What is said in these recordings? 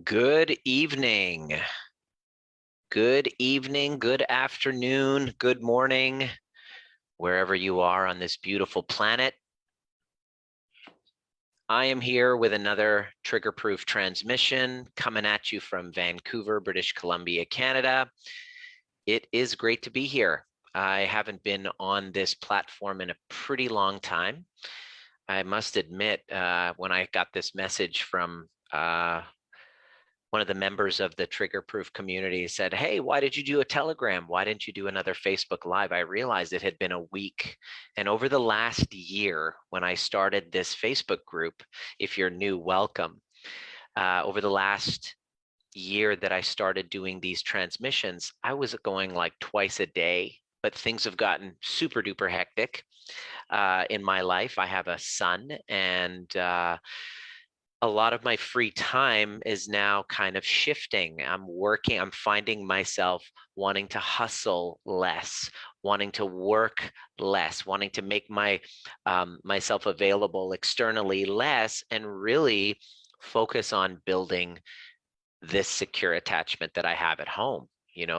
Good evening. Good evening, good afternoon, good morning, wherever you are on this beautiful planet. I am here with another trigger-proof transmission coming at you from Vancouver, British Columbia, Canada. It is great to be here. I haven't been on this platform in a pretty long time. I must admit, when I got this message from one of the members of the Trigger Proof community said, "Hey, why did you do a Telegram? Why didn't you do another Facebook Live?" I realized it had been a week. And over the last year, when I started this Facebook group, if you're new, welcome. Over the last year that I started doing these transmissions, I was going like twice a day, but things have gotten super duper hectic in my life. I have a son, and a lot of my free time is now kind of shifting. I'm finding myself wanting to hustle less, wanting to work less, wanting to make myself available externally less, and really focus on building this secure attachment that I have at home.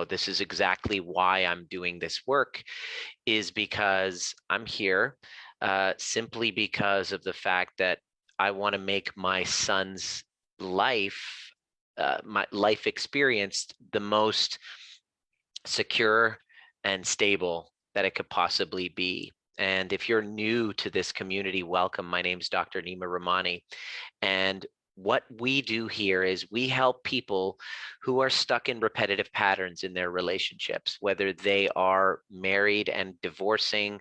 This is exactly why I'm doing this work, is because I'm here simply because of the fact that I want to make my son's life, my life experience, the most secure and stable that it could possibly be. And if you're new to this community, welcome. My name's Dr. Nima Rahmany. And what we do here is we help people who are stuck in repetitive patterns in their relationships, whether they are married and divorcing,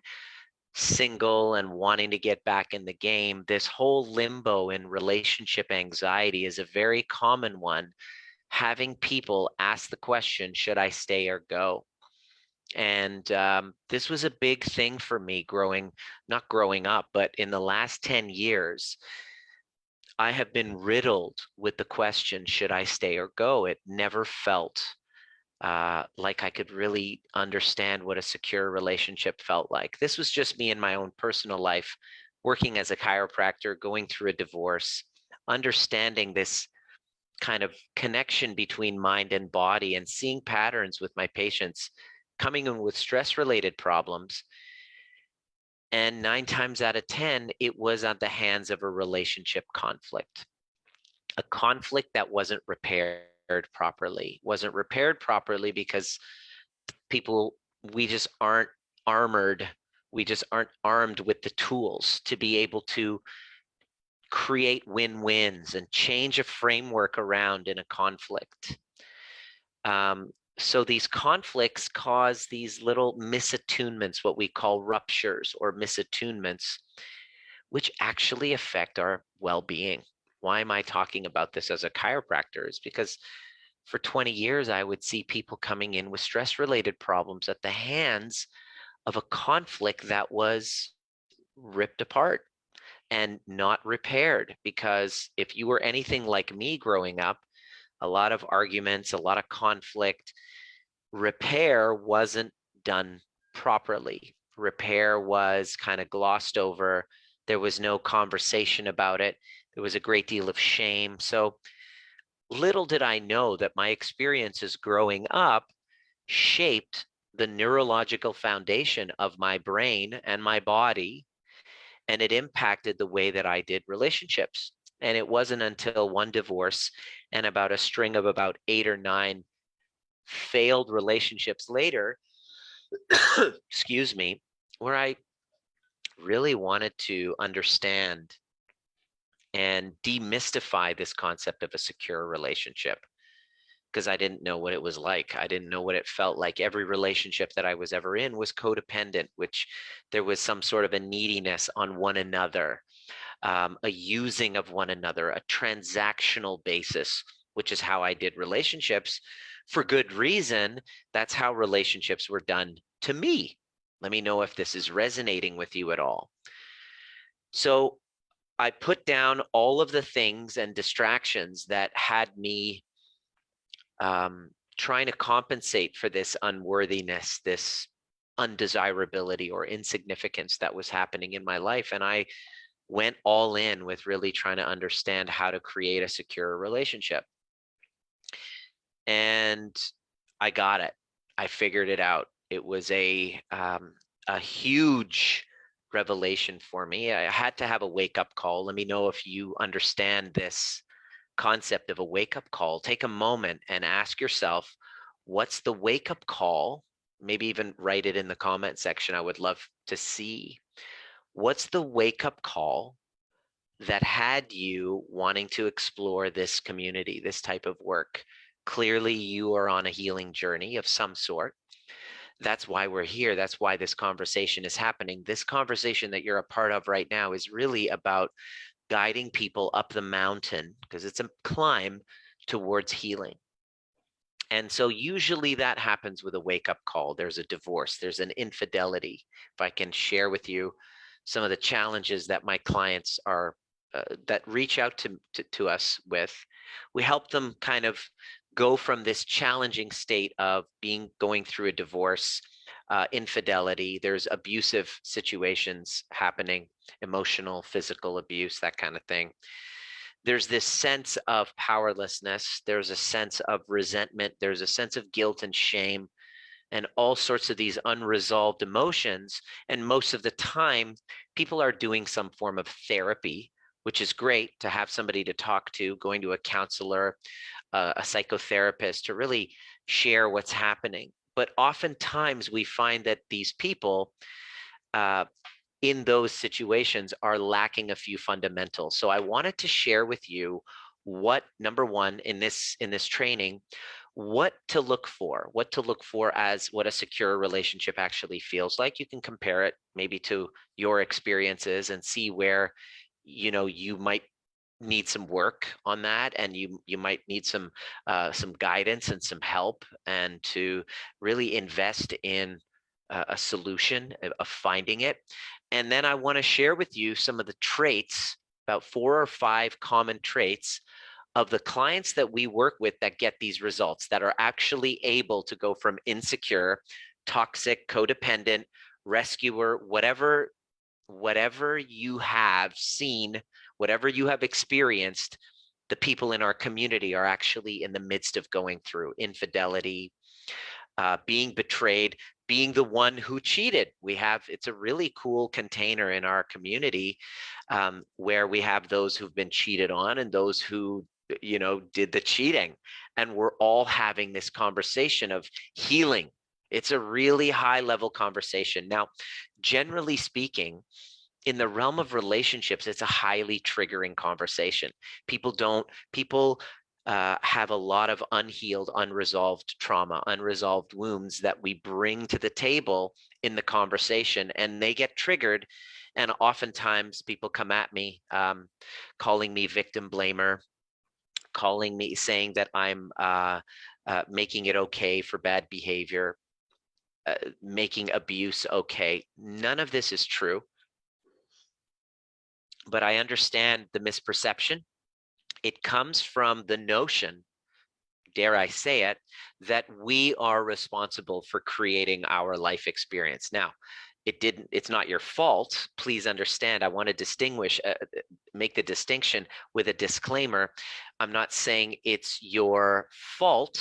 single and wanting to get back in the game. This whole limbo in relationship anxiety is a very common one. Having people ask the question, should I stay or go? And this was a big thing for me not growing up, but in the last 10 years, I have been riddled with the question, should I stay or go? It never felt like I could really understand what a secure relationship felt like. This was just me in my own personal life, working as a chiropractor, going through a divorce, understanding this kind of connection between mind and body, and seeing patterns with my patients coming in with stress-related problems. And 9 times out of 10, it was at the hands of a relationship conflict, a conflict that wasn't repaired properly because people, we just aren't armored. We just aren't armed with the tools to be able to create win-wins and change a framework around in a conflict. So these conflicts cause these little misattunements, what we call ruptures or misattunements, which actually affect our well-being. Why am I talking about this as a chiropractor? Is because for 20 years, I would see people coming in with stress-related problems at the hands of a conflict that was ripped apart and not repaired. Because if you were anything like me growing up, a lot of arguments, a lot of conflict, repair wasn't done properly. Repair was kind of glossed over. There was no conversation about it. There was a great deal of shame. So little did I know that my experiences growing up shaped the neurological foundation of my brain and my body, and it impacted the way that I did relationships. And it wasn't until one divorce and about a string of about 8 or 9 failed relationships later, excuse me, where I really wanted to understand and demystify this concept of a secure relationship, because I didn't know what it was like. I didn't know what it felt like. Every relationship that I was ever in was codependent, which there was some sort of a neediness on one another, a using of one another, a transactional basis, which is how I did relationships for good reason. That's how relationships were done to me. Let me know if this is resonating with you at all. So I put down all of the things and distractions that had me trying to compensate for this unworthiness, this undesirability or insignificance that was happening in my life. And I went all in with really trying to understand how to create a secure relationship. and I got it. I figured it out. It was a huge revelation for me. I had to have a wake-up call. Let me know if you understand this concept of a wake-up call. Take a moment and ask yourself, what's the wake-up call? Maybe even write it in the comment section. I would love to see. What's the wake-up call that had you wanting to explore this community, this type of work? Clearly, you are on a healing journey of some sort. That's why we're here. That's why this conversation is happening. This conversation that you're a part of right now is really about guiding people up the mountain, because it's a climb towards healing. And so usually that happens with a wake-up call. There's a divorce, there's an infidelity. If I can share with you some of the challenges that my clients are that reach out to us with, we help them kind of go from this challenging state of going through a divorce, infidelity. There's abusive situations happening, emotional, physical abuse, that kind of thing. There's this sense of powerlessness. There's a sense of resentment. There's a sense of guilt and shame, and all sorts of these unresolved emotions. And most of the time, people are doing some form of therapy, which is great to have somebody to talk to, going to a counselor, a psychotherapist, to really share what's happening. But oftentimes we find that these people in those situations are lacking a few fundamentals. So I wanted to share with you what, number one, in this training, what to look for as what a secure relationship actually feels like. You can compare it maybe to your experiences and see where, you might need some work on that, and you might need some guidance and some help, and to really invest in a solution of finding it. And then I want to share with you some of the traits, about 4 or 5 common traits of the clients that we work with that get these results, that are actually able to go from insecure, toxic, codependent, rescuer, whatever you have seen, whatever you have experienced. The people in our community are actually in the midst of going through infidelity, being betrayed, being the one who cheated. It's a really cool container in our community, where we have those who've been cheated on and those who, did the cheating. And we're all having this conversation of healing. It's a really high level conversation. Now, generally speaking, in the realm of relationships, it's a highly triggering conversation. People have a lot of unhealed, unresolved trauma, unresolved wounds that we bring to the table in the conversation, and they get triggered. And oftentimes people come at me, calling me victim blamer, calling me, saying that I'm making it okay for bad behavior, making abuse okay. None of this is true. But I understand the misperception. It comes from the notion, dare I say it, that we are responsible for creating our life experience. Now, it's not your fault. Please understand, I want to make the distinction with a disclaimer. I'm not saying it's your fault.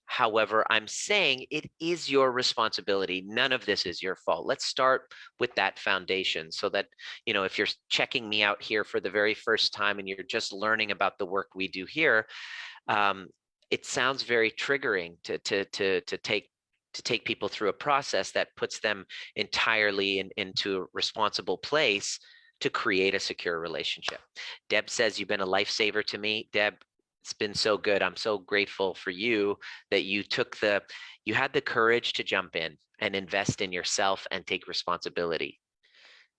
However, I'm saying it is your responsibility. None of this is your fault. Let's start with that foundation, so that, if you're checking me out here for the very first time and you're just learning about the work we do here, it sounds very triggering to take people through a process that puts them entirely into a responsible place to create a secure relationship. Deb says, you've been a lifesaver to me. Deb, it's been so good. I'm so grateful for you that you had the courage to jump in and invest in yourself and take responsibility.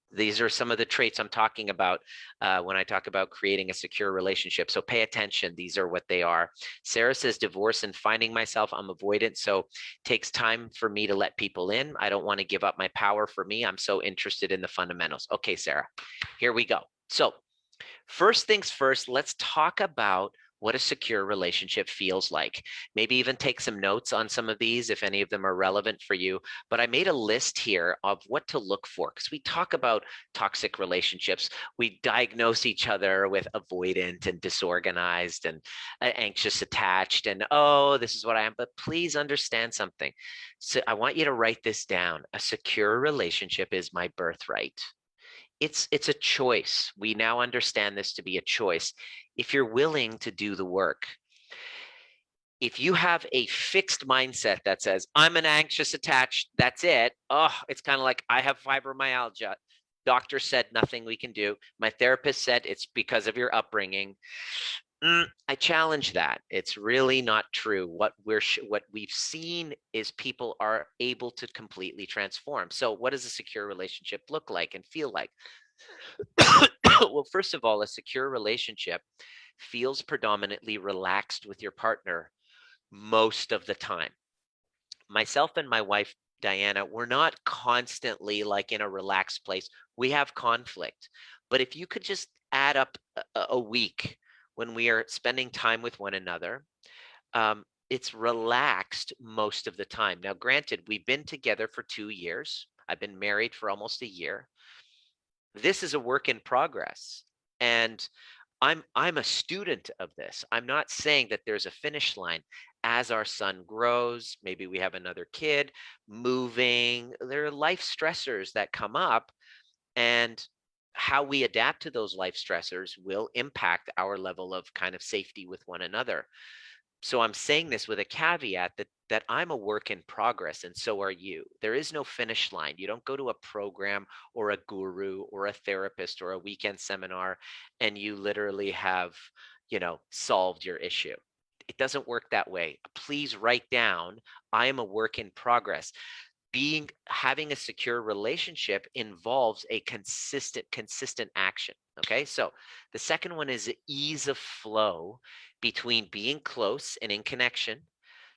These are some of the traits I'm talking about when I talk about creating a secure relationship. So pay attention. These are what they are. Sarah says, divorce and finding myself. I'm avoidant, so it takes time for me to let people in. I don't want to give up my power. For me, I'm so interested in the fundamentals. Okay, Sarah, here we go. So first things first, let's talk about what a secure relationship feels like. Maybe even take some notes on some of these if any of them are relevant for you. But I made a list here of what to look for because we talk about toxic relationships. We diagnose each other with avoidant and disorganized and anxious attached and, oh, this is what I am. But please understand something. So I want you to write this down. A secure relationship is my birthright. It's a choice. We now understand this to be a choice. If you're willing to do the work, if you have a fixed mindset that says, I'm an anxious attached, that's it. Oh, it's kind of like I have fibromyalgia. Doctor said nothing we can do. My therapist said it's because of your upbringing. I challenge that. It's really not true. What we've seen is people are able to completely transform. So what does a secure relationship look like and feel like? Well, first of all, a secure relationship feels predominantly relaxed with your partner most of the time. Myself and my wife, Diana, we're not constantly like in a relaxed place. We have conflict. But if you could just add up a week when we are spending time with one another, it's relaxed most of the time. Now, granted, we've been together for 2 years. I've been married for almost a year. This is a work in progress. And I'm a student of this. I'm not saying that there's a finish line. As our son grows, maybe we have another kid, moving, there are life stressors that come up, and how we adapt to those life stressors will impact our level of kind of safety with one another. So I'm saying this with a caveat that I'm a work in progress, and so are you. There is no finish line. You don't go to a program or a guru or a therapist or a weekend seminar and you literally have, solved your issue. It doesn't work that way. Please write down, I am a work in progress. Having a secure relationship involves a consistent action. Okay, so the second one is ease of flow between being close and in connection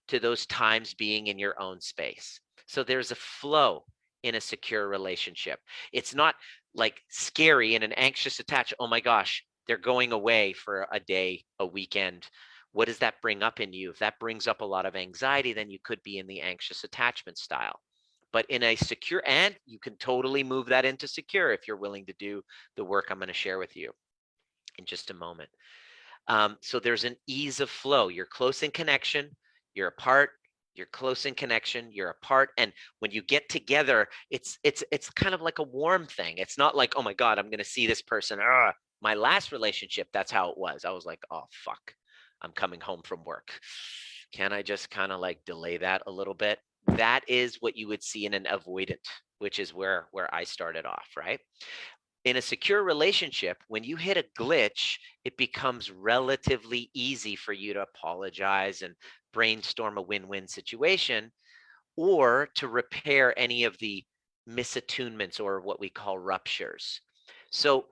to those times being in your own space. So there's a flow in a secure relationship. It's not like scary and an anxious attach. Oh my gosh, they're going away for a day, a weekend. What does that bring up in you? If that brings up a lot of anxiety, then you could be in the anxious attachment style. But in a secure, and you can totally move that into secure if you're willing to do the work I'm going to share with you in just a moment. So there's an ease of flow. You're close in connection, you're apart, you're close in connection, you're apart. And when you get together, it's kind of like a warm thing. It's not like, oh my God, I'm going to see this person. My last relationship, that's how it was. I was like, oh, fuck, I'm coming home from work. Can I just kind of like delay that a little bit? That is what you would see in an avoidant, which is where I started off, right? In a secure relationship, when you hit a glitch, it becomes relatively easy for you to apologize and brainstorm a win-win situation, or to repair any of the misattunements or what we call ruptures. So,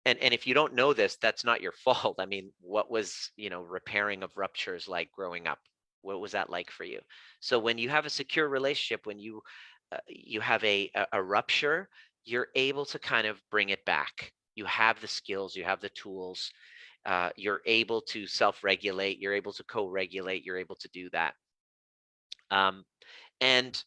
and if you don't know this, that's not your fault. I mean, what was, repairing of ruptures like growing up? What was that like for you? So when you have a secure relationship, when you have a rupture, you're able to kind of bring it back. You have the skills, you have the tools, you're able to self-regulate, you're able to co-regulate, you're able to do that. And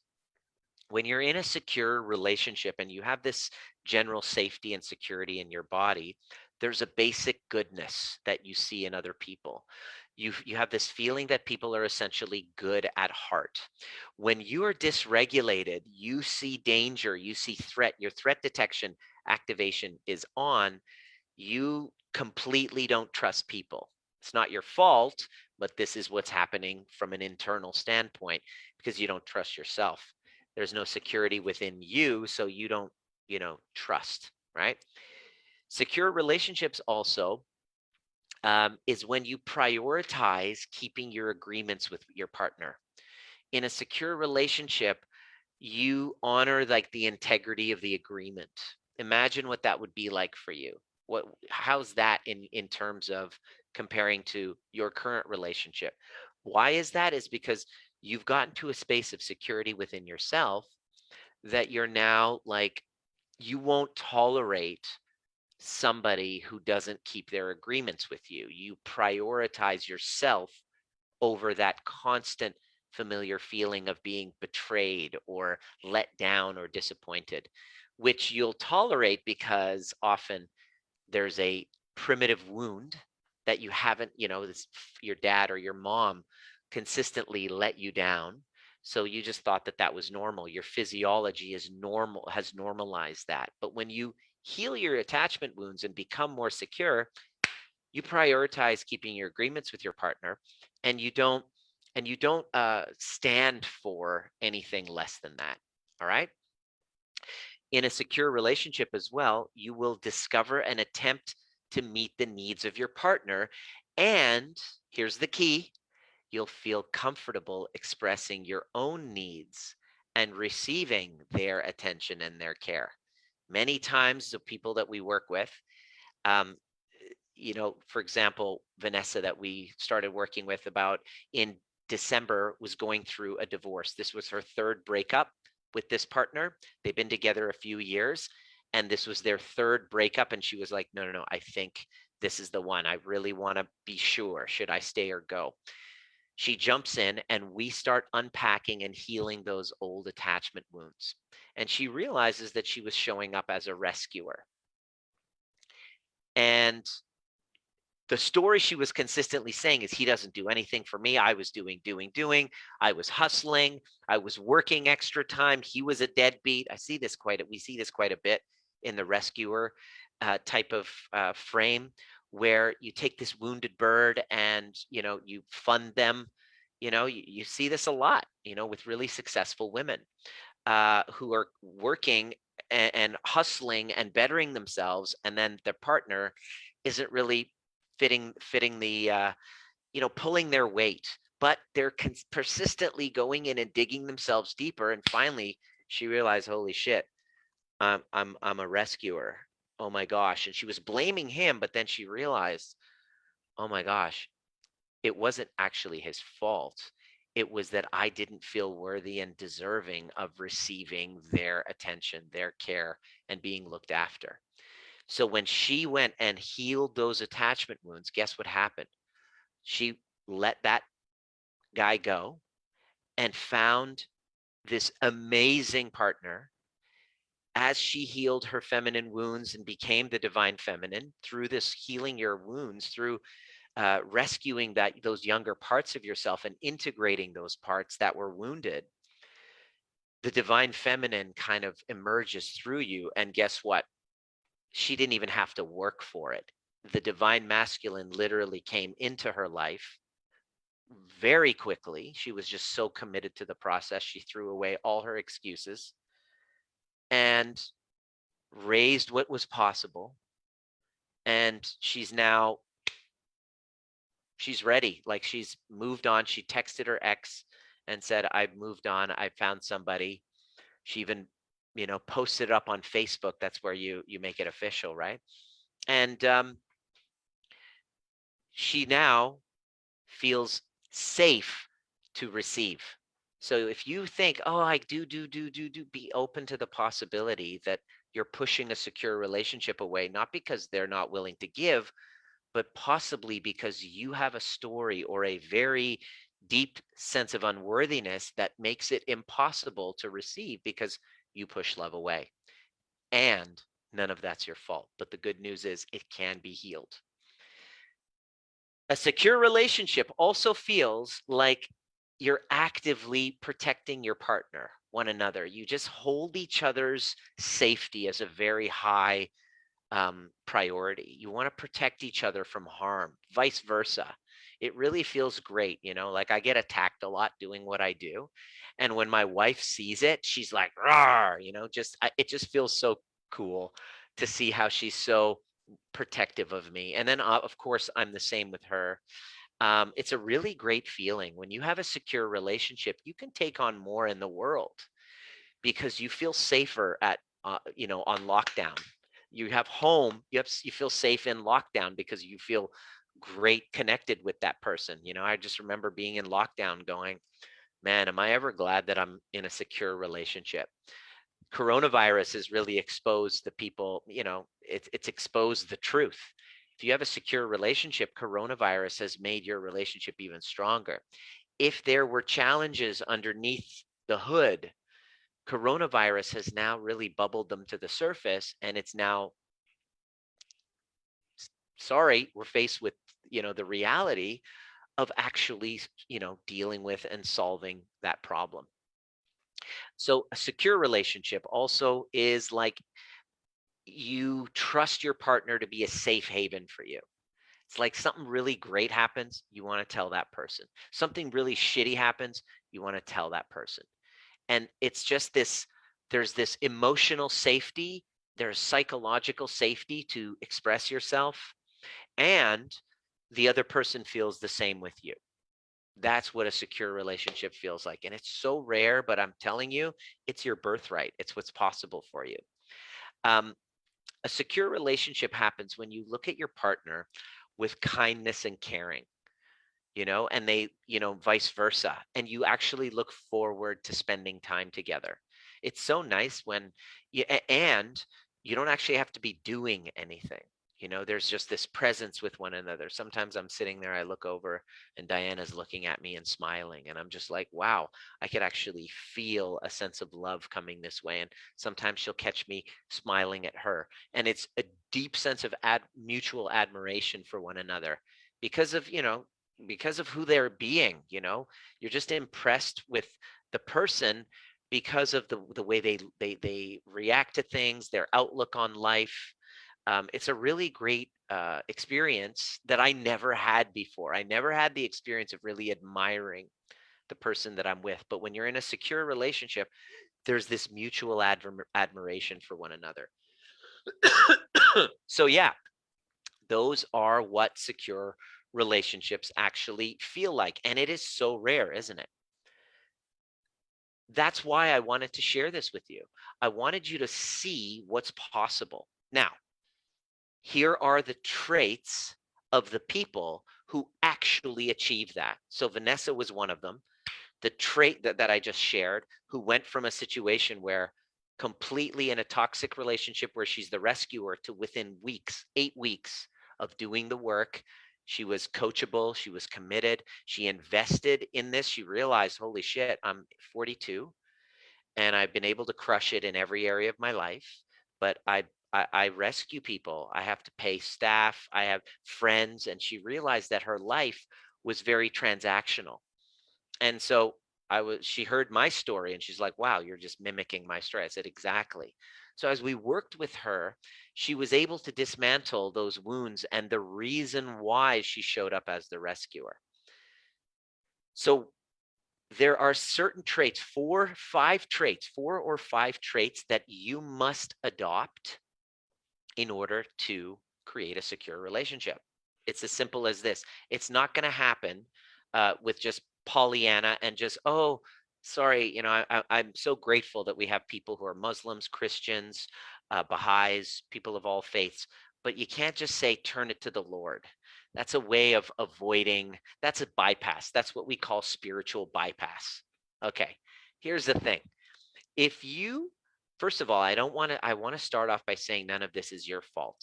when you're in a secure relationship and you have this general safety and security in your body, there's a basic goodness that you see in other people. You have this feeling that people are essentially good at heart. When you are dysregulated, you see danger, you see threat, your threat detection activation is on. You completely don't trust people. It's not your fault, but this is what's happening from an internal standpoint because you don't trust yourself. There's no security within you, so you don't, trust, right? Secure relationships also is when you prioritize keeping your agreements with your partner. In a secure relationship, you honor like the integrity of the agreement. Imagine what that would be like for you. How's that in terms of comparing to your current relationship? Why is that? Is because you've gotten to a space of security within yourself that you're now like, you won't tolerate somebody who doesn't keep their agreements with you. You prioritize yourself over that constant familiar feeling of being betrayed or let down or disappointed, which you'll tolerate because often there's a primitive wound that you haven't, your dad or your mom consistently let you down. So you just thought that that was normal. Your physiology is normal, has normalized that. But when you heal your attachment wounds and become more secure, you prioritize keeping your agreements with your partner, and you don't stand for anything less than that. All right. In a secure relationship as well, you will discover and attempt to meet the needs of your partner. And here's the key: you'll feel comfortable expressing your own needs and receiving their attention and their care. Many times, the people that we work with, um, for example, Vanessa, that we started working with about in December, was going through a divorce. This was her third breakup with this partner. They've been together a few years, and this was their third breakup. And she was like, no, no, no, I think this is the one. I really want to be sure. Should I stay or go? She jumps in, and we start unpacking and healing those old attachment wounds. And she realizes that she was showing up as a rescuer. And the story she was consistently saying is, he doesn't do anything for me. I was doing. I was hustling. I was working extra time. He was a deadbeat. We see this quite a bit in the rescuer type of frame, where you take this wounded bird and, you fund them. You see this a lot, with really successful women who are working and hustling and bettering themselves, and then their partner isn't really fitting the pulling their weight, but they're persistently going in and digging themselves deeper. And finally, she realized, holy shit, I'm a rescuer. Oh my gosh! And she was blaming him, but then she realized, oh my gosh, it wasn't actually his fault. It was that I didn't feel worthy and deserving of receiving their attention, their care, and being looked after. So when she went and healed those attachment wounds, guess what happened? She let that guy go and found this amazing partner. As she healed her feminine wounds and became the divine feminine through this healing your wounds, through rescuing those younger parts of yourself and integrating those parts that were wounded, the divine feminine kind of emerges through you. And guess what? She didn't even have to work for it. The divine masculine literally came into her life very quickly. She was just so committed to the process. She threw away all her excuses and raised what was possible. And she's ready. Like, she's moved on. She texted her ex and said, I've moved on. I found somebody. She even, posted it up on Facebook. That's where you make it official, right? And she now feels safe to receive. So if you think, oh, I do, be open to the possibility that you're pushing a secure relationship away, not because they're not willing to give, but possibly because you have a story or a very deep sense of unworthiness that makes it impossible to receive because you push love away. And none of that's your fault. But the good news is it can be healed. A secure relationship also feels like you're actively protecting your partner, one another. You just hold each other's safety as a very high priority. You want to protect each other from harm, vice versa. It really feels great. Like, I get attacked a lot doing what I do. And when my wife sees it, she's like, "Rawr," it just feels so cool to see how she's so protective of me. And then, of course, I'm the same with her. It's a really great feeling when you have a secure relationship. You can take on more in the world because you feel safer on lockdown. You have home. You feel safe in lockdown because you feel great connected with that person. I just remember being in lockdown going, man, am I ever glad that I'm in a secure relationship? coronavirus has really exposed the people, it's exposed the truth. If you have a secure relationship, coronavirus has made your relationship even stronger. If there were challenges underneath the hood, coronavirus has now really bubbled them to the surface, and it's now, sorry, we're faced with, the reality of actually, dealing with and solving that problem. So a secure relationship also is like you trust your partner to be a safe haven for you. It's like something really great happens, you want to tell that person. Something really shitty happens, you want to tell that person. And it's just this, there's this emotional safety, there's psychological safety to express yourself, and the other person feels the same with you. That's what a secure relationship feels like. And it's so rare, but I'm telling you, it's your birthright. It's what's possible for you. Um, a secure relationship happens when you look at your partner with kindness and caring, and they, vice versa. And you actually look forward to spending time together. It's so nice when and you don't actually have to be doing anything. There's just this presence with one another. Sometimes I'm sitting there, I look over and Diana's looking at me and smiling. And I'm just like, wow, I could actually feel a sense of love coming this way. And sometimes she'll catch me smiling at her. And it's a deep sense of mutual admiration for one another because of, because of who they're being. You're just impressed with the person because of the way they react to things, their outlook on life. It's a really great experience that I never had before. I never had the experience of really admiring the person that I'm with. But when you're in a secure relationship, there's this mutual admiration for one another. So yeah, those are what secure relationships actually feel like. And it is so rare, isn't it? That's why I wanted to share this with you. I wanted you to see what's possible. Now, here are the traits of the people who actually achieve that. So Vanessa was one of them. The trait that I just shared, who went from a situation where completely in a toxic relationship where she's the rescuer to within weeks, 8 weeks of doing the work. She was coachable. She was committed. She invested in this. She realized, holy shit, I'm 42 and I've been able to crush it in every area of my life. But I rescue people. I have to pay staff. I have friends. And she realized that her life was very transactional. And so she heard my story and she's like, wow, you're just mimicking my story. I said, exactly. So as we worked with her, she was able to dismantle those wounds and the reason why she showed up as the rescuer. So there are certain traits, 4 or 5 traits that you must adopt in order to create a secure relationship. It's as simple as this. It's not going to happen with just Pollyanna and just, oh, sorry, I'm so grateful that we have people who are Muslims, Christians, Baha'is, people of all faiths. But you can't just say, turn it to the Lord. That's a way of avoiding, that's a bypass. That's what we call spiritual bypass. Okay, here's the thing. If you, first of all, I want to start off by saying none of this is your fault.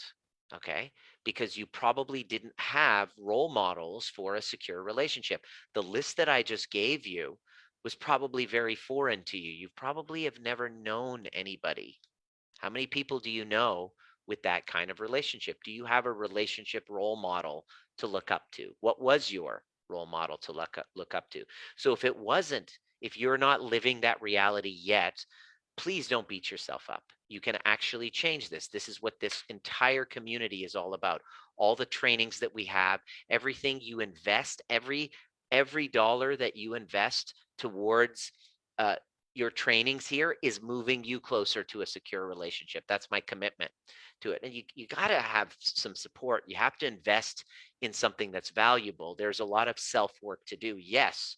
Okay, because you probably didn't have role models for a secure relationship. The list that I just gave you was probably very foreign to you. You probably have never known anybody. How many people do you know with that kind of relationship? Do you have a relationship role model to look up to? What was your role model to look up to? So if it wasn't, if you're not living that reality yet, please don't beat yourself up. You can actually change this. This is what this entire community is all about. All the trainings that we have, everything you invest, every dollar that you invest towards your trainings here is moving you closer to a secure relationship. That's my commitment to it. And you got to have some support. You have to invest in something that's valuable. There's a lot of self-work to do. Yes.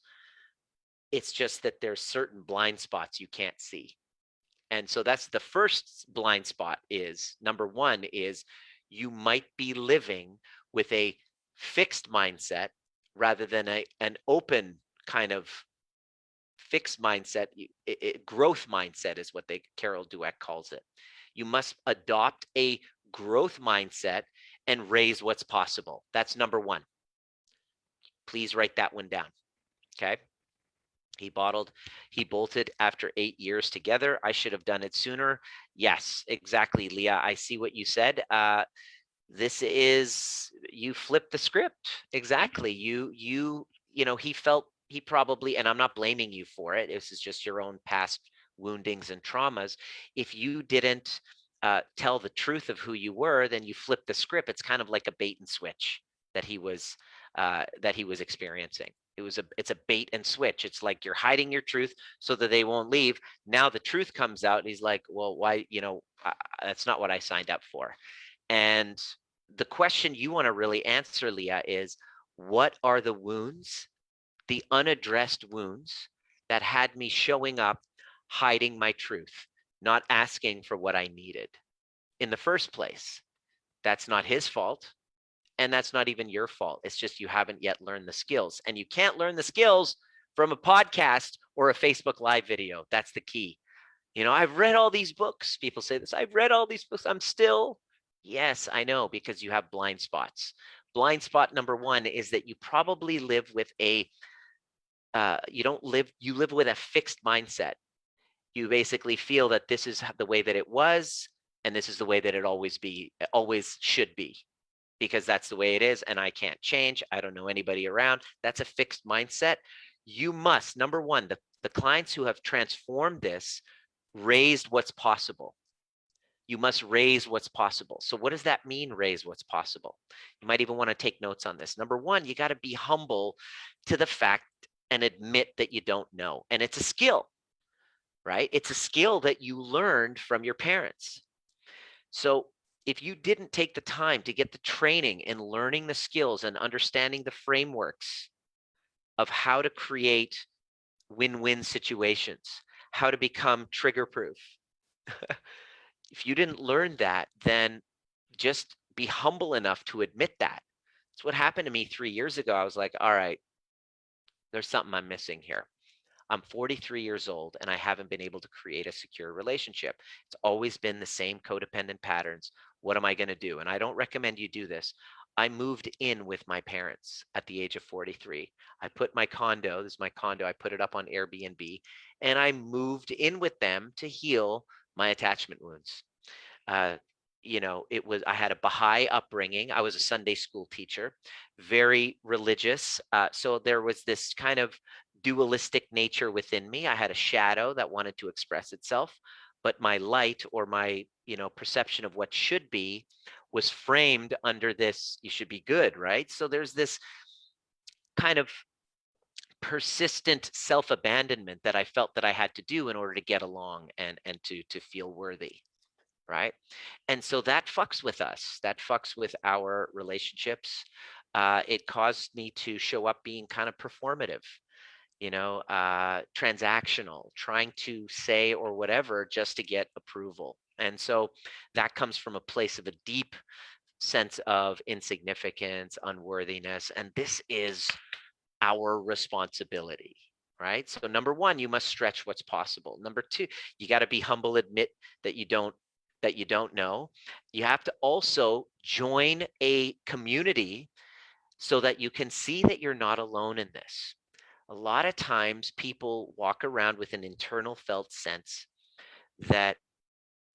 It's just that there's certain blind spots you can't see. And so that's the first blind spot is, number one is you might be living with a fixed mindset rather than an open kind of fixed mindset. Growth mindset is what Carol Dweck calls it. You must adopt a growth mindset and raise what's possible. That's number one. Please write that one down. Okay. He bolted after 8 years together. I should have done it sooner. Yes, exactly, Leah. I see what you said. This is, you flipped the script. Exactly. He probably, and I'm not blaming you for it. This is just your own past woundings and traumas. If you didn't tell the truth of who you were, then you flipped the script. It's kind of like a bait and switch that he was experiencing. It's a bait and switch. It's like you're hiding your truth so that they won't leave. Now the truth comes out, and he's like, well, why, that's not what I signed up for. And the question you want to really answer, Leah, is what are the wounds, the unaddressed wounds that had me showing up, hiding my truth, not asking for what I needed in the first place? That's not his fault. And that's not even your fault. It's just you haven't yet learned the skills. And you can't learn the skills from a podcast or a Facebook Live video. That's the key. I've read all these books. People say this. I've read all these books. I'm still. Yes, I know, because you have blind spots. Blind spot number one is that you probably live with you live with a fixed mindset. You basically feel that this is the way that it was, and this is the way that it always should be, because that's the way it is, and I can't change. I don't know anybody around. That's a fixed mindset. You must, number one, the clients who have transformed this, raised what's possible. You must raise what's possible. So what does that mean, raise what's possible? You might even want to take notes on this. Number one, you got to be humble to the fact and admit that you don't know. And it's a skill, right? It's a skill that you learned from your parents. So if you didn't take the time to get the training in learning the skills and understanding the frameworks of how to create win-win situations, how to become trigger-proof, if you didn't learn that, then just be humble enough to admit that. It's what happened to me 3 years ago. I was like, all right, there's something I'm missing here. I'm 43 years old and I haven't been able to create a secure relationship. It's always been the same codependent patterns. What am I going to do? And I don't recommend you do this. I moved in with my parents at the age of 43. I put my condo, this is my condo, I put it up on Airbnb, and I moved in with them to heal my attachment wounds. I had a Baha'i upbringing. I was a Sunday school teacher, very religious. So there was this kind of dualistic nature within me. I had a shadow that wanted to express itself, but my light, or my, perception of what should be, was framed under this, you should be good, right? So there's this kind of persistent self-abandonment that I felt that I had to do in order to get along and to feel worthy, right? And so that fucks with us. That fucks with our relationships. It caused me to show up being kind of performative, transactional, trying to say or whatever just to get approval. And so that comes from a place of a deep sense of insignificance, unworthiness, and this is our responsibility, right? So number one, you must stretch what's possible. Number two, you got to be humble, admit that you don't know. You have to also join a community so that you can see that you're not alone in this. A lot of times people walk around with an internal felt sense that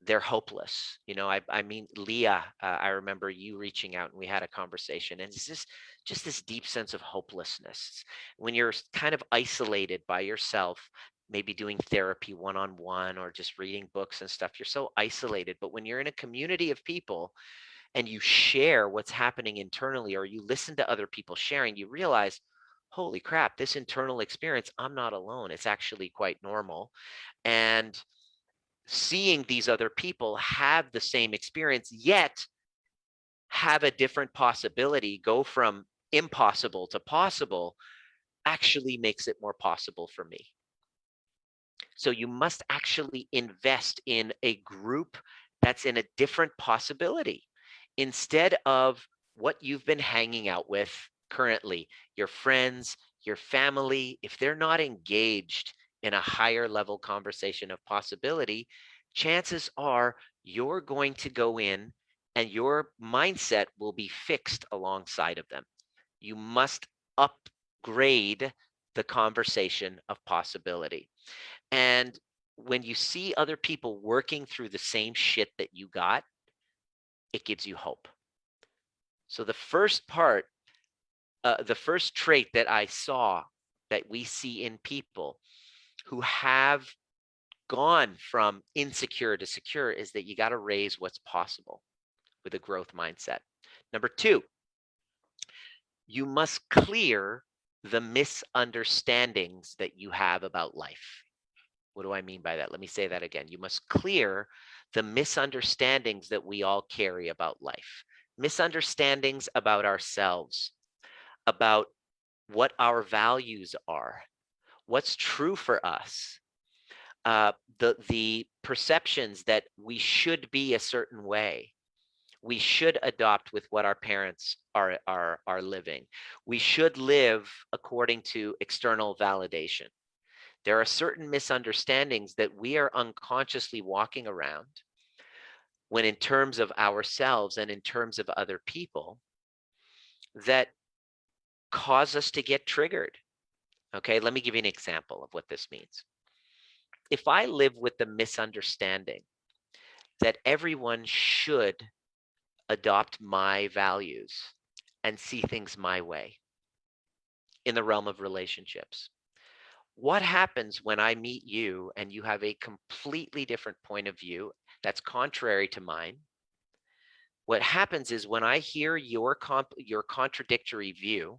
they're hopeless. I mean, Leah, I remember you reaching out and we had a conversation, and it's just this deep sense of hopelessness. When you're kind of isolated by yourself, maybe doing therapy one-on-one or just reading books and stuff, you're so isolated. But when you're in a community of people and you share what's happening internally, or you listen to other people sharing, you realize, holy crap, this internal experience, I'm not alone. It's actually quite normal. And seeing these other people have the same experience, yet have a different possibility, go from impossible to possible, actually makes it more possible for me. So you must actually invest in a group that's in a different possibility, instead of what you've been hanging out with currently. Your friends, your family, if they're not engaged in a higher level conversation of possibility, chances are you're going to go in and your mindset will be fixed alongside of them. You must upgrade the conversation of possibility. And when you see other people working through the same shit that you got, it gives you hope. So the first part, the first trait that I saw that we see in people who have gone from insecure to secure is that you got to raise what's possible with a growth mindset. Number two, you must clear the misunderstandings that you have about life. What do I mean by that? Let me say that again. You must clear the misunderstandings that we all carry about life. Misunderstandings about ourselves, about what our values are, what's true for us, the perceptions that we should be a certain way. We should adopt with what our parents are living. We should live according to external validation. There are certain misunderstandings that we are unconsciously walking around when in terms of ourselves and in terms of other people that cause us to get triggered. Okay, let me give you an example of what this means. If I live with the misunderstanding that everyone should adopt my values and see things my way in the realm of relationships, what happens when I meet you and you have a completely different point of view that's contrary to mine? What happens is when I hear your contradictory view,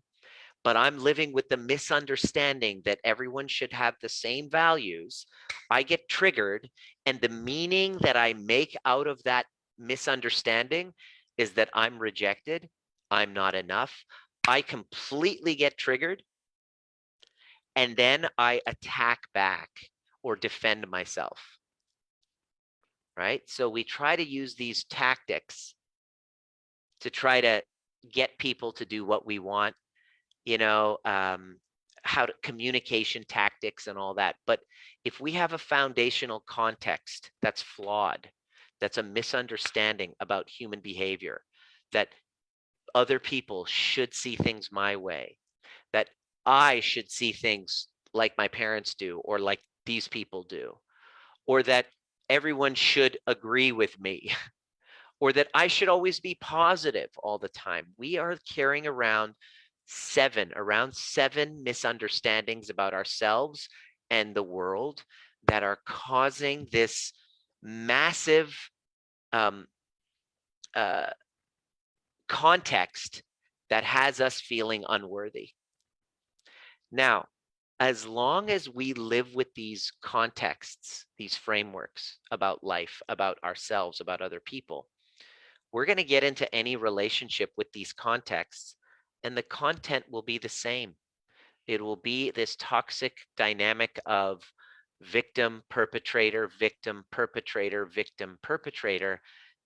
but I'm living with the misunderstanding that everyone should have the same values, I get triggered, and the meaning that I make out of that misunderstanding is that I'm rejected, I'm not enough. I completely get triggered, and then I attack back or defend myself, right? So we try to use these tactics to try to get people to do what we want, you know, how to communication tactics and all that. But if we have a foundational context that's flawed, that's a misunderstanding about human behavior, that other people should see things my way, that I should see things like my parents do or like these people do, or that everyone should agree with me, or that I should always be positive all the time. We are carrying around seven misunderstandings about ourselves and the world that are causing this massive um, uh, context that has us feeling unworthy. Now, as long as we live with these contexts, these frameworks about life, about ourselves, about other people, we're going to get into any relationship with these contexts, and the content will be the same. It will be this toxic dynamic of victim, perpetrator, victim, perpetrator, victim, perpetrator,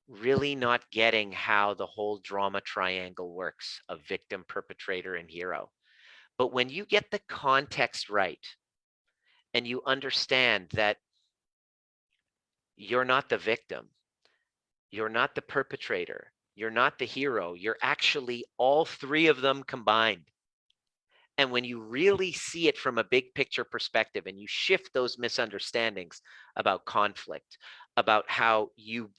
really not getting how the whole drama triangle works of victim, perpetrator, and hero. But when you get the context right and you understand that you're not the victim, you're not the perpetrator, you're not the hero, you're actually all three of them combined. And when you really see it from a big picture perspective and you shift those misunderstandings about conflict, about how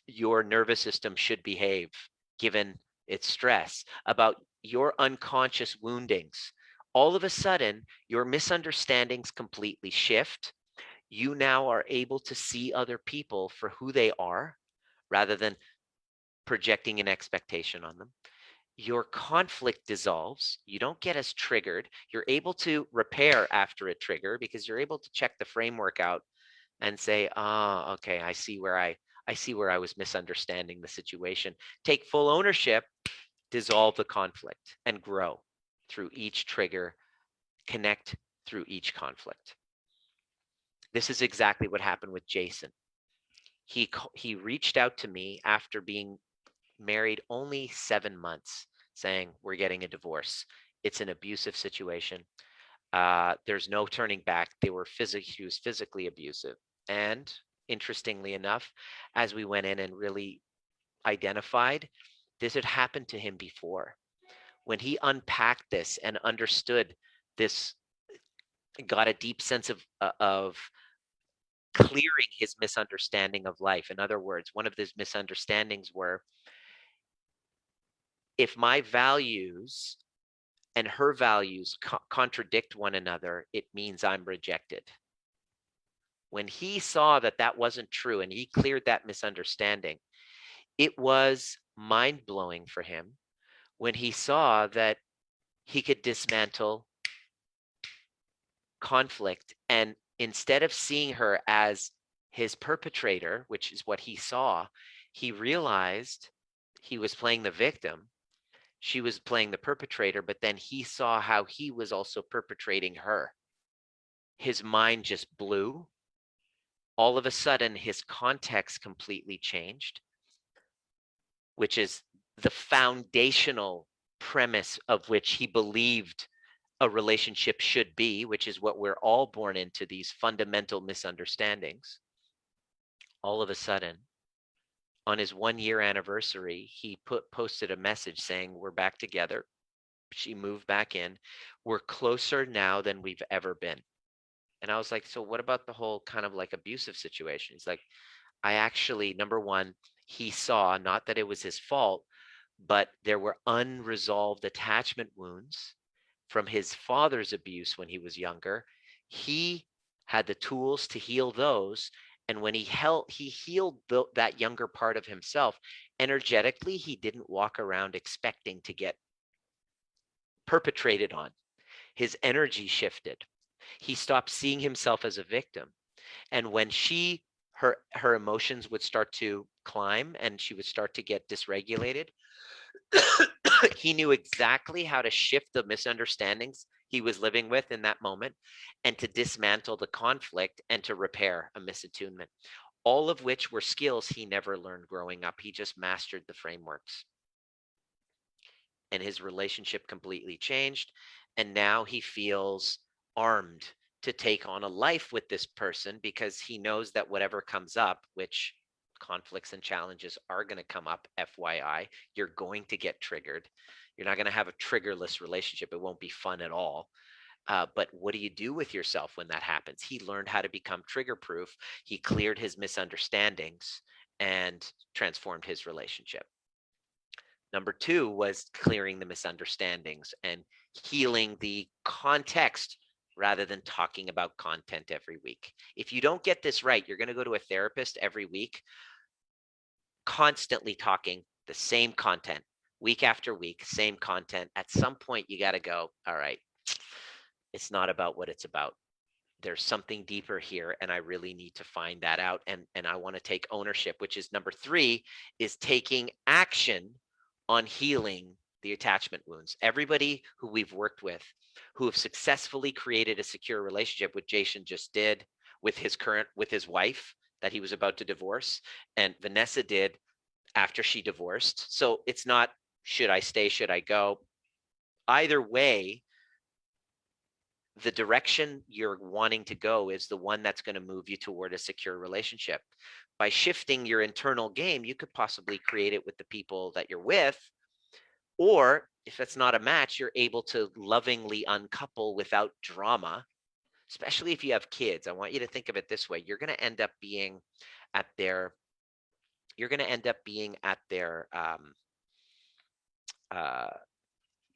your nervous system should behave given its stress, about your unconscious woundings, all of a sudden your misunderstandings completely shift. You now are able to see other people for who they are rather than projecting an expectation on them. Your conflict dissolves. You don't get as triggered. You're able to repair after a trigger because you're able to check the framework out and say, "Ah, okay, I see where I was misunderstanding the situation." Take full ownership, dissolve the conflict, and grow through each trigger, connect through each conflict. This is exactly what happened with Jason. He reached out to me after being married only 7 months, saying, "We're getting a divorce. It's an abusive situation. There's no turning back. He was physically abusive. And interestingly enough, as we went in and really identified, this had happened to him before. When he unpacked this and understood this, got a deep sense of clearing his misunderstanding of life. In other words, one of his misunderstandings were, if my values and her values contradict one another, it means I'm rejected. When he saw that that wasn't true and he cleared that misunderstanding, it was mind-blowing for him when he saw that he could dismantle conflict, and instead of seeing her as his perpetrator, which is what he saw, he realized he was playing the victim. She was playing the perpetrator, but then he saw how he was also perpetrating her. His mind just blew. All of a sudden, his context completely changed, which is the foundational premise of which he believed a relationship should be, which is what we're all born into, these fundamental misunderstandings. All of a sudden, on his 1-year anniversary, he posted a message saying, "We're back together." She moved back in. "We're closer now than we've ever been." And I was like, "So what about the whole kind of like abusive situation?" He's like, "I actually, number one, he saw not that it was his fault, but there were unresolved attachment wounds from his father's abuse when he was younger. He had the tools to heal those. And when he healed that younger part of himself energetically, he didn't walk around expecting to get perpetrated on. His energy shifted. He stopped seeing himself as a victim. And when her emotions would start to climb and she would start to get dysregulated, he knew exactly how to shift the misunderstandings he was living with in that moment and to dismantle the conflict and to repair a misattunement, all of which were skills he never learned growing up. He just mastered the frameworks. And his relationship completely changed. And now he feels armed to take on a life with this person because he knows that whatever comes up, which conflicts and challenges are going to come up, FYI, you're going to get triggered. You're not going to have a triggerless relationship. It won't be fun at all. But what do you do with yourself when that happens? He learned how to become trigger proof. He cleared his misunderstandings and transformed his relationship. Number two was clearing the misunderstandings and healing the context rather than talking about content every week. If you don't get this right, you're going to go to a therapist every week, constantly talking the same content, week after week, same content. At some point, you got to go, all right, it's not about what it's about. There's something deeper here, and I really need to find that out. And I want to take ownership, which is number three, is taking action on healing the attachment wounds. Everybody who we've worked with who have successfully created a secure relationship, what Jason just did with his wife that he was about to divorce, and Vanessa did after she divorced. So it's not, should I stay, should I go? Either way, the direction you're wanting to go is the one that's going to move you toward a secure relationship. By shifting your internal game, you could possibly create it with the people that you're with. Or if it's not a match, you're able to lovingly uncouple without drama, especially if you have kids. I want you to think of it this way. You're going to end up being at their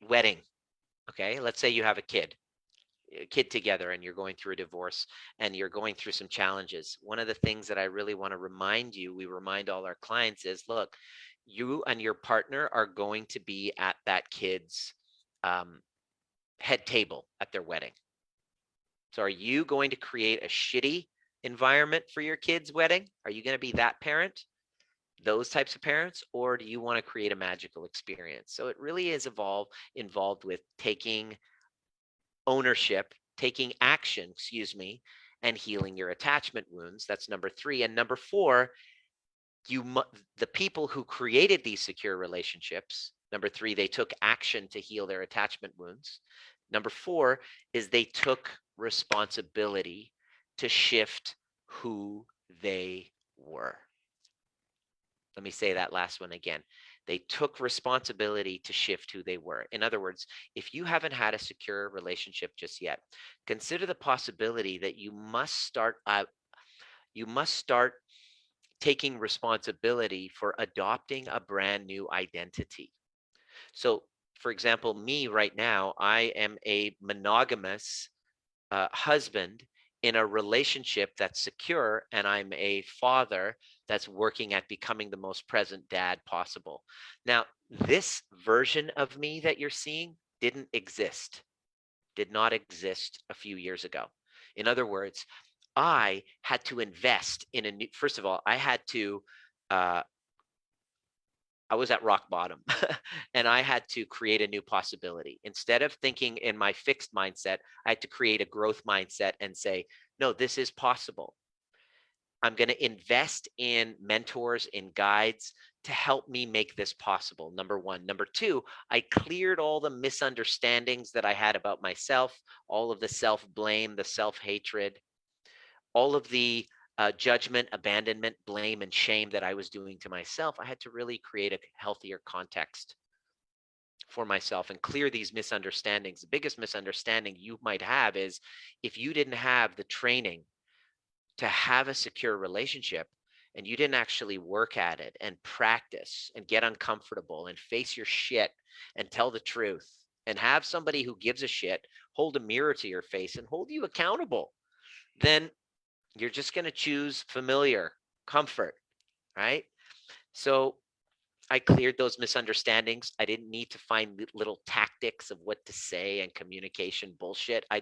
wedding. Okay. Let's say you have a kid together and you're going through a divorce and you're going through some challenges. One of the things that I really want to remind you, we remind all our clients, is look, you and your partner are going to be at that kid's head table at their wedding. So are you going to create a shitty environment for your kid's wedding? Are you going to be that parent, those types of parents, or do you want to create a magical experience? So it really is involved with taking ownership, taking action, and healing your attachment wounds. That's number three. And number four, the people who created these secure relationships, number three, they took action to heal their attachment wounds. Number 4 is they took responsibility to shift who they were. Let me say that last one again. They took responsibility to shift who they were. In other words, if you haven't had a secure relationship just yet, consider the possibility that you must start taking responsibility for adopting a brand new identity. So, for example, me right now, I am a monogamous husband in a relationship that's secure, and I'm a father that's working at becoming the most present dad possible. Now, this version of me that you're seeing did not exist a few years ago. In other words, I had to invest in a new, first of all, uh, I was at rock bottom and I had to create a new possibility. Instead of thinking in my fixed mindset, I had to create a growth mindset and say, no, this is possible. I'm going to invest in mentors, in guides to help me make this possible. Number one. Number two, I cleared all the misunderstandings that I had about myself, all of the self blame, the self hatred, all of the judgment, abandonment, blame, and shame that I was doing to myself. I had to really create a healthier context for myself and clear these misunderstandings. The biggest misunderstanding you might have is if you didn't have the training to have a secure relationship and you didn't actually work at it and practice and get uncomfortable and face your shit and tell the truth and have somebody who gives a shit hold a mirror to your face and hold you accountable, then you're just going to choose familiar comfort, right? So I cleared those misunderstandings. I didn't need to find little tactics of what to say and communication bullshit. I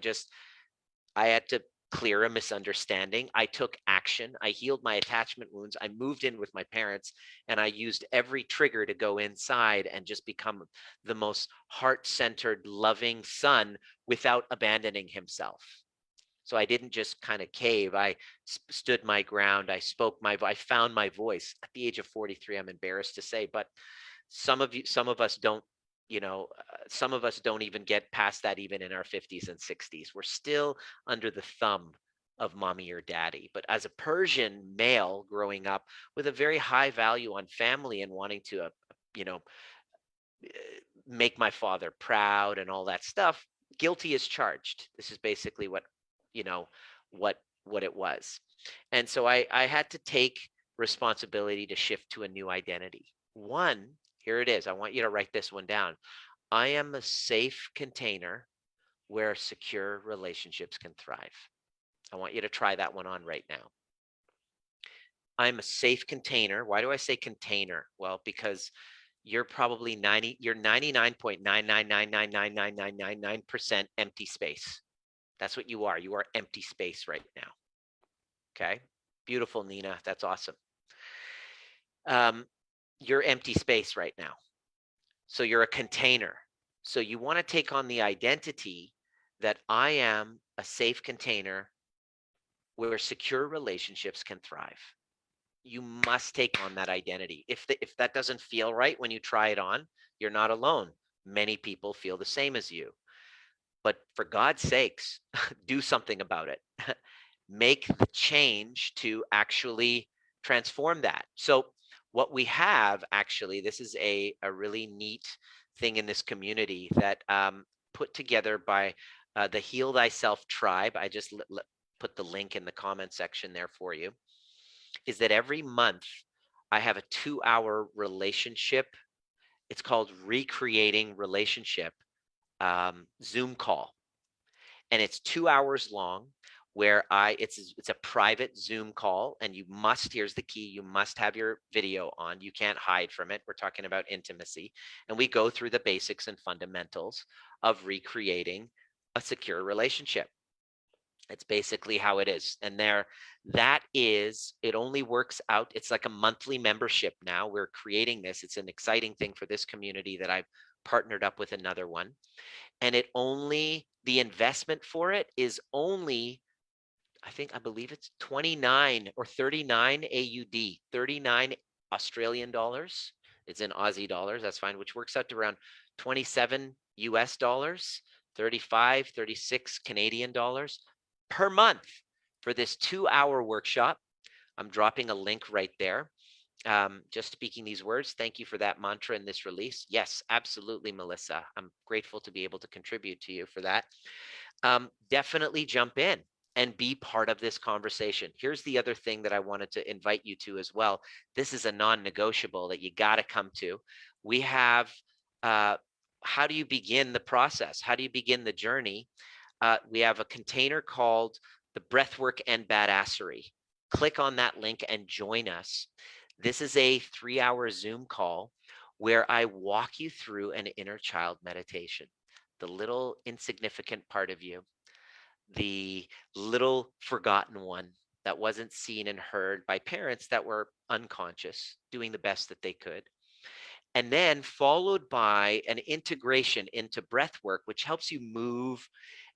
had to clear a misunderstanding. I took action. I healed my attachment wounds. I moved in with my parents and I used every trigger to go inside and just become the most heart-centered, loving son without abandoning himself. So I didn't just kind of cave. I stood my ground. I found my voice at the age of 43. I'm embarrassed to say, but some of us don't, some of us don't even get past that even in our 50s and 60s. We're still under the thumb of mommy or daddy. But as a Persian male growing up with a very high value on family and wanting to, you know, make my father proud and all that stuff, guilty as charged. This is basically what, you know, what it was. And so I had to take responsibility to shift to a new identity. One, here it is. I want you to write this one down. I am a safe container where secure relationships can thrive. I want you to try that one on right now. I'm a safe container. Why do I say container? Well, because you're probably 99.999999999% empty space. That's what you are. You are empty space right now. Okay. Beautiful, Nina. That's awesome. You're empty space right now. So you're a container. So you want to take on the identity that I am a safe container where secure relationships can thrive. You must take on that identity. If that doesn't feel right when you try it on, you're not alone. Many people feel the same as you. But for God's sakes, do something about it. Make the change to actually transform that. So what we have actually, this is a really neat thing in this community that put together by the Heal Thyself tribe. I just put the link in the comment section there for you, is that every month I have a 2-hour relationship. It's called Recreating Relationship Zoom call. And it's 2 hours long where it's a private Zoom call, and you must, here's the key, you must have your video on. You can't hide from it. We're talking about intimacy. And we go through the basics and fundamentals of recreating a secure relationship. It's basically how it is. And it only works out. It's like a monthly membership now. We're creating this. It's an exciting thing for this community that I've partnered up with another one. And the investment for it is only, I believe it's 29 or 39 AUD, 39 Australian dollars. It's in Aussie dollars, that's fine, which works out to around 27 US dollars. 35, 36 Canadian dollars per month for this 2-hour workshop. I'm dropping a link right there. Just speaking these words, thank you for that mantra in this release. Yes, absolutely, Melissa. I'm grateful to be able to contribute to you for that. Definitely jump in and be part of this conversation. Here's the other thing that I wanted to invite you to as well. This is a non-negotiable that you got to come to. We have, how do you begin the process? How do you begin the journey? We have a container called the Breathwork and Badassery. Click on that link and join us. This is a 3-hour Zoom call where I walk you through an inner child meditation, the little insignificant part of you, the little forgotten one that wasn't seen and heard by parents that were unconscious, doing the best that they could. And then followed by an integration into breath work, which helps you move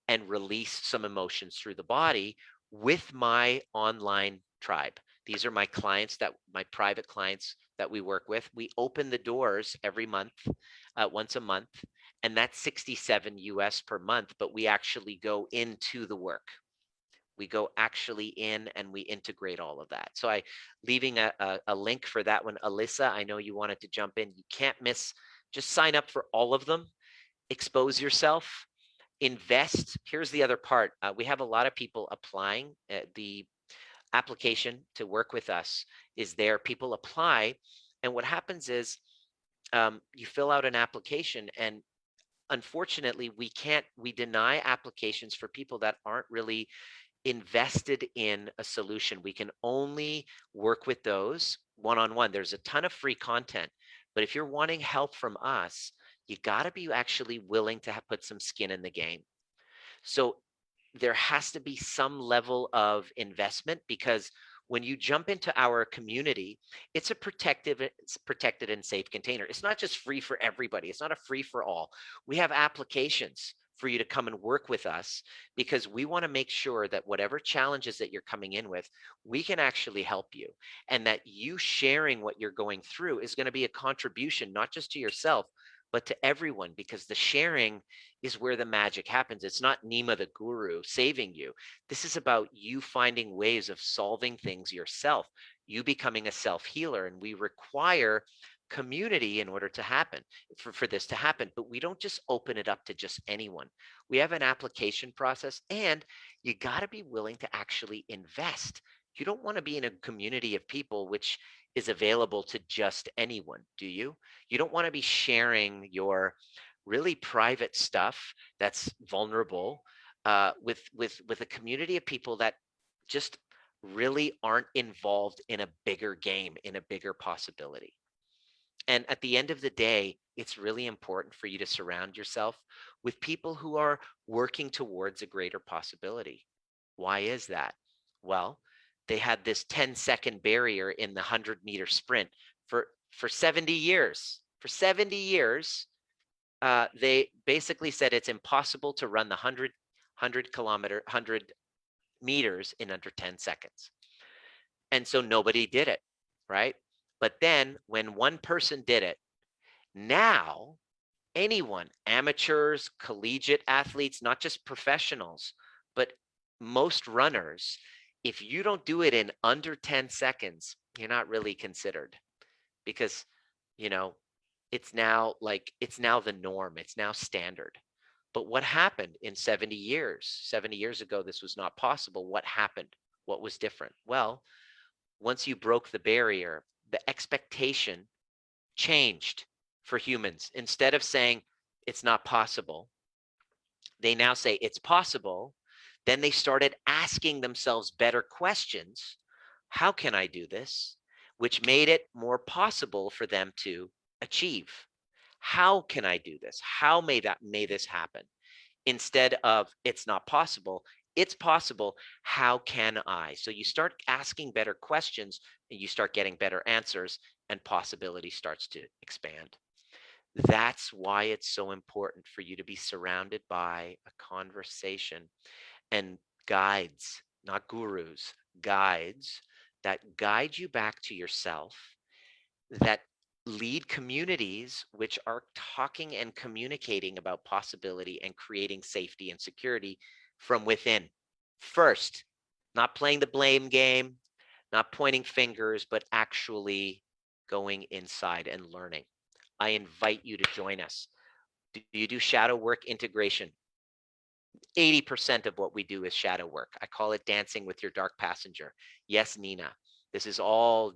and release some emotions through the body with my online tribe. These are my clients, that my private clients that we work with. We open the doors every month, once a month, and that's 67 US per month, but we actually go into the work. We go actually in and we integrate all of that. So I leaving a link for that one. Alyssa, I know you wanted to jump in. You can't miss, just sign up for all of them, expose yourself, invest. Here's the other part. We have a lot of people applying. The application to work with us is there. People apply. And what happens is you fill out an application, and unfortunately, we deny applications for people that aren't really invested in a solution. We can only work with those one-on-one. There's a ton of free content, but if you're wanting help from us, you got to be actually willing to put some skin in the game. So there has to be some level of investment, because when you jump into our community, it's protected and safe container. It's not just free for everybody. It's not a free for all. We have applications for you to come and work with us, because we want to make sure that whatever challenges that you're coming in with, we can actually help you, and that you sharing what you're going through is going to be a contribution, not just to yourself, but to everyone, because the sharing is where the magic happens. It's not Nima the guru saving you. This is about you finding ways of solving things yourself, you becoming a self-healer, and we require community in order to happen, for this to happen. But we don't just open it up to just anyone. We have an application process, and you got to be willing to actually invest. You don't want to be in a community of people which is available to just anyone, do you? You don't want to be sharing your really private stuff that's vulnerable with a community of people that just really aren't involved in a bigger game, in a bigger possibility. And at the end of the day, it's really important for you to surround yourself with people who are working towards a greater possibility. Why is that? Well, they had this 10-second barrier in the 100-meter sprint for 70 years. For 70 years, they basically said it's impossible to run the 100 meters in under 10 seconds. And so nobody did it, right? But then when one person did it, now anyone, amateurs, collegiate athletes, not just professionals, but most runners, if you don't do it in under 10 seconds, you're not really considered, because, you know, it's now the norm. It's now standard. But what happened in 70 years? 70 years ago, this was not possible. What happened? What was different? Well, once you broke the barrier, the expectation changed for humans. Instead of saying it's not possible, they now say it's possible. Then they started asking themselves better questions. How can I do this? Which made it more possible for them to achieve. How can I do this? How may this happen? Instead of it's not possible, it's possible. How can I? So you start asking better questions, and you start getting better answers, and possibility starts to expand. That's why it's so important for you to be surrounded by a conversation and guides, not gurus, guides that guide you back to yourself, that lead communities which are talking and communicating about possibility and creating safety and security from within. First, not playing the blame game, not pointing fingers, but actually going inside and learning. I invite you to join us. Do you do shadow work integration? 80% of what we do is shadow work. I call it dancing with your dark passenger. Yes, Nina, this is all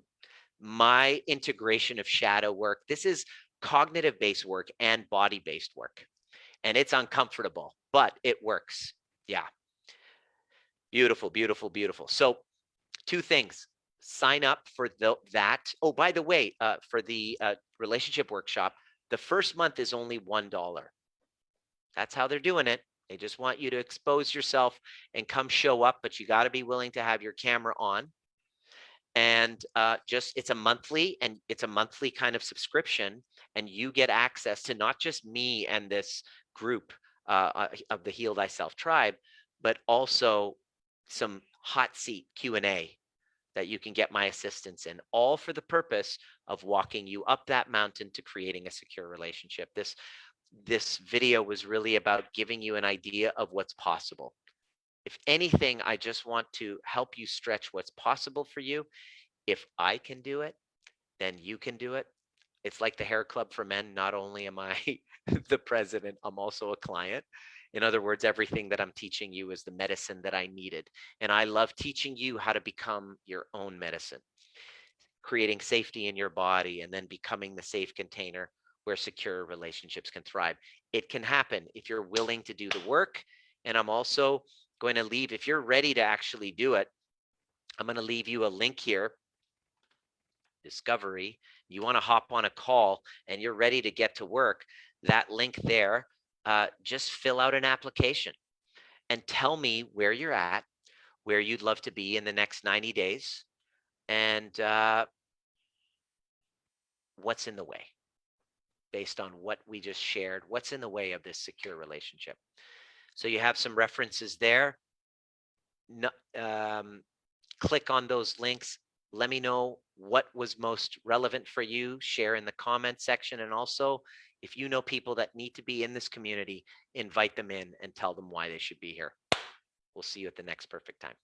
my integration of shadow work. This is cognitive based work and body based work. And it's uncomfortable, but it works. Yeah. Beautiful, beautiful, beautiful. So, two things. Sign up for that. Oh, by the way, for the relationship workshop, the first month is only $1. That's how they're doing it. They just want you to expose yourself and come show up, but you got to be willing to have your camera on. And just it's a monthly kind of subscription, and you get access to not just me and this group of the Heal Thyself tribe, but also some hot seat Q&A that you can get my assistance in, all for the purpose of walking you up that mountain to creating a secure relationship. This video was really about giving you an idea of what's possible. If anything, I just want to help you stretch what's possible for you. If I can do it, then you can do it. It's like the hair club for men. Not only am I the president, I'm also a client. In other words, everything that I'm teaching you is the medicine that I needed. And I love teaching you how to become your own medicine, creating safety in your body, and then becoming the safe container where secure relationships can thrive. It can happen if you're willing to do the work. And I'm also going to leave, if you're ready to actually do it, I'm going to leave you a link here. Discovery, you want to hop on a call and you're ready to get to work, that link there, just fill out an application and tell me where you're at, where you'd love to be in the next 90 days, and what's in the way based on what we just shared. What's in the way of this secure relationship? So you have some references there. No, click on those links. Let me know what was most relevant for you. Share in the comment section. And also, if you know people that need to be in this community, invite them in and tell them why they should be here. We'll see you at the next perfect time.